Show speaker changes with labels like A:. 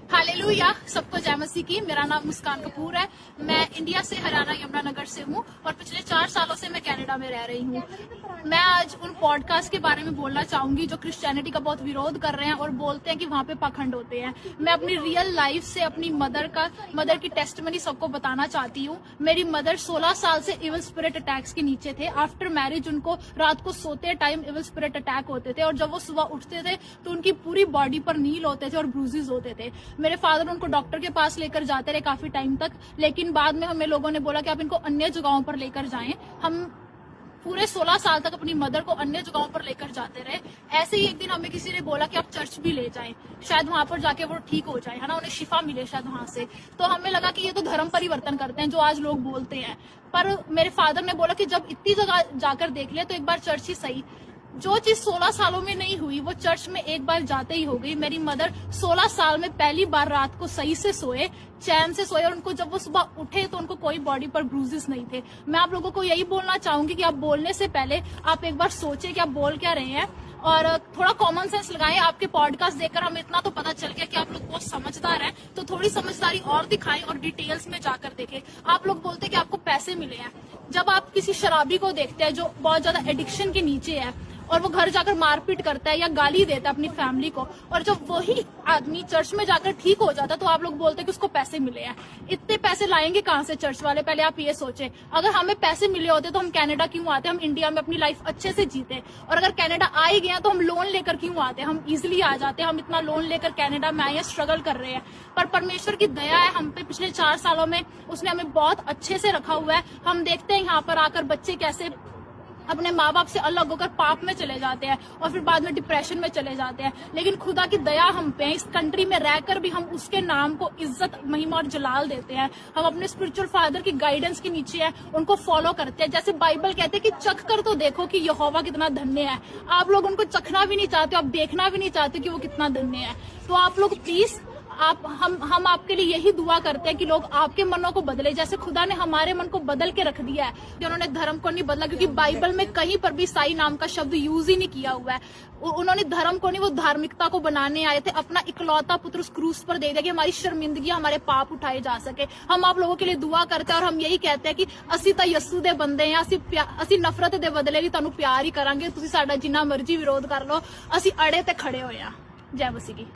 A: Hallelujah, सबको जय मसीह की। मेरा नाम मुस्कान कपूर है। मैं इंडिया से हरियाणा यमुनानगर से हूँ और पिछले 4 सालों से मैं कनाडा में रह रही हूँ। मैं आज उन पॉडकास्ट के बारे में बोलना चाहूंगी जो क्रिश्चियनिटी का बहुत विरोध कर रहे हैं और बोलते हैं कि वहाँ पे पाखंड होते हैं। मैं अपनी रियल लाइफ से अपनी मदर की टेस्टिमनी सबको बताना चाहती हूँ। मेरी मदर 16 साल से इविल स्पिरिट अटैक्स के नीचे थे। आफ्टर मैरिज उनको रात को सोते टाइम इविल स्पिरिट अटैक होते थे और जब वो सुबह उठते थे तो उनकी पूरी बॉडी पर नील होते थे और ब्रूजेस होते थे। मेरे फादर उनको डॉक्टर के पास लेकर जाते रहे काफी टाइम तक, लेकिन बाद में हमें लोगों ने बोला कि आप इनको अन्य जगहों पर लेकर जाएं। हम पूरे 16 साल तक अपनी मदर को अन्य जगहों पर लेकर जाते रहे। ऐसे ही एक दिन हमें किसी ने बोला कि आप चर्च भी ले जाएं, शायद वहां पर जाके वो ठीक हो जाए, है ना, उन्हें शिफा मिले शायद वहां से। तो हमें लगा कि ये तो धर्म परिवर्तन करते हैं जो आज लोग बोलते हैं। पर मेरे फादर ने बोला कि जब इतनी जगह जाकर देख लिया तो एक बार चर्च ही सही। जो चीज 16 सालों में नहीं हुई वो चर्च में एक बार जाते ही हो गई। मेरी मदर 16 साल में पहली बार रात को सही से सोए, चैन से सोए और उनको जब वो सुबह उठे तो उनको कोई बॉडी पर ब्रूजेस नहीं थे। मैं आप लोगों को यही बोलना चाहूंगी कि आप बोलने से पहले आप एक बार सोचें कि आप बोल क्या रहे हैं और थोड़ा कॉमन सेंस लगाएं। आपके पॉडकास्ट देखकर हमें इतना तो पता चल गया कि आप लोग बहुत समझदार हैं, तो थोड़ी समझदारी और दिखाएं और डिटेल्स में जाकर देखें। आप लोग बोलते हैं कि आपको पैसे मिले हैं। जब आप किसी शराबी को देखते हैं जो बहुत ज्यादा एडिक्शन के नीचे है और वो घर जाकर मारपीट करता है या गाली देता है अपनी फैमिली को, और जब वही आदमी चर्च में जाकर ठीक हो जाता है तो आप लोग बोलते हैं कि उसको पैसे मिले हैं। इतने पैसे लाएंगे कहां से चर्च वाले? पहले आप ये सोचें। अगर हमें पैसे मिले होते तो हम कनाडा क्यों आते? हम इंडिया में अपनी लाइफ अच्छे से जीते। और अगर कनाडा आ ही गया तो हम लोन लेकर क्यों आते? हम इजिली आ जाते। हम इतना लोन लेकर कनाडा में आए, स्ट्रगल कर रहे हैं। पर परमेश्वर की दया है हम पे, पिछले 4 सालों में उसने हमें बहुत अच्छे से रखा हुआ है। हम देखते हैं यहाँ पर आकर बच्चे कैसे अपने माँ बाप से अलग होकर पाप में चले जाते हैं और फिर बाद में डिप्रेशन में चले जाते हैं। लेकिन खुदा की दया हम पे, इस कंट्री में रहकर भी हम उसके नाम को इज्जत, महिमा और जलाल देते हैं। हम अपने स्पिरिचुअल फादर की गाइडेंस के नीचे है, उनको फॉलो करते हैं। जैसे बाइबल कहते हैं कि चख कर तो देखो कि यहोवा कितना धन्य है। आप लोग उनको चखना भी नहीं चाहते, आप देखना भी नहीं चाहते कि वो कितना धन्य है। तो आप लोग प्लीज हम आपके लिए यही दुआ करते हैं कि लोग आपके मनों को बदले, जैसे खुदा ने हमारे मन को बदल के रख दिया है। उन्होंने धर्म को नहीं बदला, क्योंकि बाइबल में कहीं पर भी ईसाई नाम का शब्द यूज ही नहीं किया हुआ है। उन्होंने धर्म को नहीं, वो धार्मिकता को बनाने आए थे। अपना इकलौता पुत्र उस क्रूस पर दे दिया कि हमारी शर्मिंदगी, हमारे पाप उठाए जा सके। हम आप लोगों के लिए दुआ करते हैं और हम यही कहते हैं कि असी तो यस्सू दे बंदे हैं, असी नफरत दे बदले भी तुहानू प्यार ही करांगे। तुसीं साडा जिन्ना मर्जी विरोध कर लो, असी अड़े ते खड़े होए आ। जय मसीह की।